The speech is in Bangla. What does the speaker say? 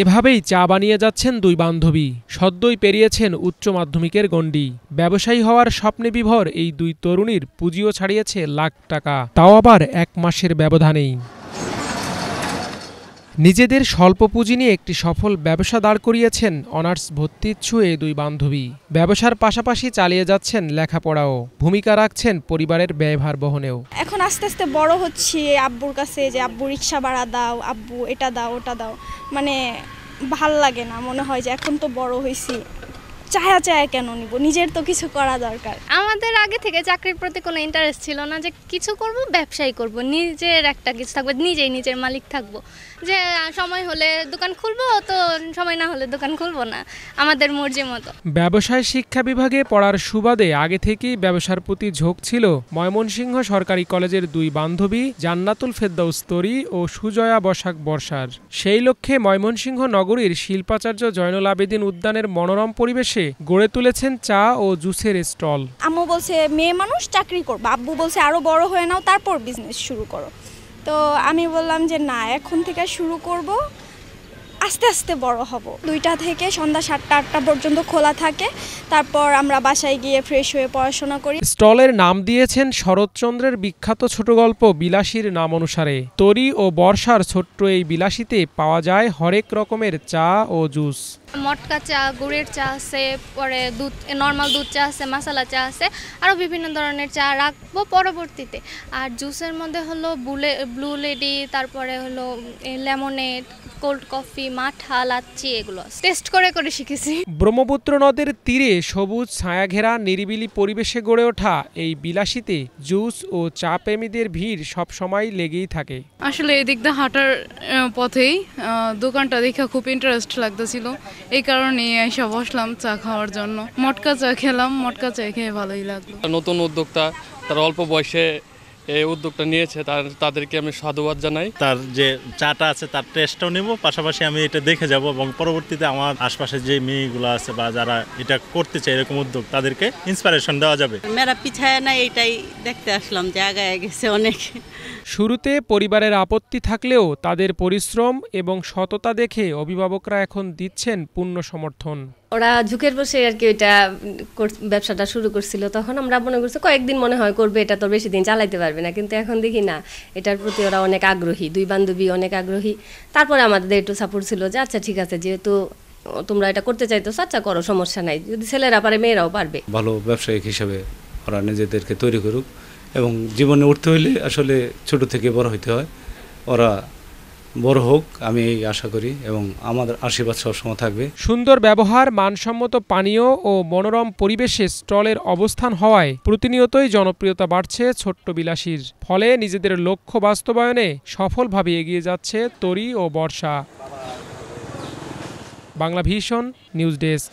এভাবেই চা বানিয়ে যাচ্ছেন দুই বান্ধবী। সদ্যই পেরিয়েছেন উচ্চ মাধ্যমিকের গণ্ডি। ব্যবসায়ী হওয়ার স্বপ্নে বিভোর এই দুই তরুণীর পুঁজিও ছাড়িয়েছে লাখ টাকা, তাও আবার 1 মাসের ব্যবধানেই। নিজেদের স্বল্প পুঁজি নিয়ে একটি সফল ব্যবসা দাঁড় করিয়েছেন অনার্স ভর্তিচ্ছু এই দুই বান্ধবী। ব্যবসার পাশাপাশি চালিয়ে যাচ্ছেন লেখাপড়াও, ভূমিকা রাখছেন পরিবারের ব্যয়ভার বহনেও। এখন আস্তে আস্তে বড় হচ্ছি, আব্বুর কাছে যে আব্বু রিক্সা ভাড়া দাও, আব্বু এটা দাও ওটা দাও, মানে ভাল লাগে না। মনে হয় যে এখন তো বড় হয়েছি, চায়া কেন নিব, নিজের তো কিছু করা দরকার। আমাদের আগে থেকে চাকরির প্রতি কোনো ইন্টারেস্ট ছিল না, যে কিছু করব, ব্যবসায়ী করব, নিজের একটা কিছু থাকবে, নিজের মালিক থাকবো। যে সময় হলে দোকান খুলবো, তো সময় না হলে দোকান খুলবো না, আমাদের মর্জি মতো। ব্যবসায় শিক্ষা বিভাগে পড়ার সুবাদে আগে থেকেই ব্যবসার প্রতি ঝোঁক ছিল ময়মনসিংহ সরকারি কলেজের দুই বান্ধবী জান্নাতুল ফেরদাউস তরি ও সুজয়া বসাক বর্ষার। সেই লক্ষ্যে ময়মনসিংহ নগরীর শিল্পাচার্য জয়নুল আবেদিন উদ্যানের মনোরম পরিবেশে গড়ে তুলেছেন চা ও জুসের স্টল। আম্মু বলছে মেয়ে মানুষ চাকরি করবো, আব্বু বলছে আরো বড় হয়ে নাও, তারপর বিজনেস শুরু করো। তো আমি বললাম যে না, এখন থেকে শুরু করব, আস্তে আস্তে বড় হব। 2টা থেকে সন্ধ্যা 7টা 8টা পর্যন্ত খোলা থাকে, তারপর আমরা বাসায় গিয়ে ফ্রেশ হয়ে পড়াশোনা করি। স্টলের নাম দিয়েছেন শরৎচন্দ্রের বিখ্যাত ছোট গল্প বিলাসীর নাম অনুসারে। তরি ও বর্ষার ছোট্ট এই বিলাসীতে পাওয়া যায় হরেক রকমের চা ও জুস। মটকা চা, গুড়ের চা আছে, পরে দুধ, নর্মাল দুধ চা আছে, মশলা চা আছে, আরও বিভিন্ন ধরনের চা রাখবো পরবর্তীতে। আর জুসের মধ্যে হলো ব্লু লেডি, তারপরে হলো লেমনেড, কোল্ড কফি, মাঠা, লাচ্ছি, এগুলো টেস্ট করে করে শিখেছি। ব্রহ্মপুত্র নদের তীরে সবুজ ছায়াঘেরা নিরিবিলি পরিবেশে গড়ে ওঠা এই বিলাসীতে জুস ও চা প্রেমীদের ভিড় সবসময় লেগেই থাকে। আসলে এই দিক দিয়ে হাঁটার পথেই দোকানটা দেখে খুব ইন্টারেস্ট লাগতেছিল, এই কারণে এসে বসলাম চা খাওয়ার জন্য। মটকা চা খেলাম, মটকা চা খেয়ে ভালোই লাগলো। নতুন উদ্যোক্তা, তার অল্প বয়সে এই উদ্যোগটা নিয়েছে, তাদেরকে আমি সাধুবাদ জানাই। তার যে চাটা আছে তার টেস্টটাও নেব, পাশাপাশি আমি এটা দেখে যাব এবং পরবর্তীতে আমার আশপাশে যে মেয়েগুলো আছে বা যারা এটা করতে চায় এরকম উদ্যোগ, তাদেরকে ইন্সপিরেশন দেওয়া যাবে। মেয়েরা পিছায় না, এটাই দেখতে আসলাম যে আগায় গেছে অনেক। শুরুতে পরিবারের আপত্তি থাকলেও তাদের পরিশ্রম এবং সততা দেখে অভিভাবকরা এখন দিচ্ছেন পূর্ণ সমর্থন। ওরা ঝুঁকের বসে আর কি ওইটা ব্যবসাটা শুরু করছিল, তখন আমরা মনে করছি কয়েকদিন মনে হয় করবে, এটা তো বেশি দিন চালাইতে পারবে না, কিন্তু এখন দেখি না, এটার প্রতি ওরা অনেক আগ্রহী, দুই বান্ধবী অনেক আগ্রহী। তারপরে আমাদের একটু সাপোর্ট ছিল যে আচ্ছা ঠিক আছে, যেহেতু তোমরা এটা করতে চাইতো, আচ্ছা করো, সমস্যা নাই, যদি ছেলেরা পারে মেয়েরাও পারবে। ভালো ব্যবসায়িক হিসেবে ওরা নিজেদেরকে তৈরি করুক, এবং জীবনে উঠতে হইলে আসলে ছোট থেকে বড় হইতে হয়, ওরা বড় হোক আমি এই আশা করি, এবং আমাদের আশীর্বাদ সবসময় থাকবে। সুন্দর ব্যবহার, মানসম্মত পানীয় ও মনোরম পরিবেশে স্টলের অবস্থান হওয়ায় প্রতিনিয়তই জনপ্রিয়তা বাড়ছে ছোট্ট বিলাসীর। ফলে নিজেদের লক্ষ্য বাস্তবায়নে সফলভাবে এগিয়ে যাচ্ছে তরি ও Barsha. Bangla vision news desk.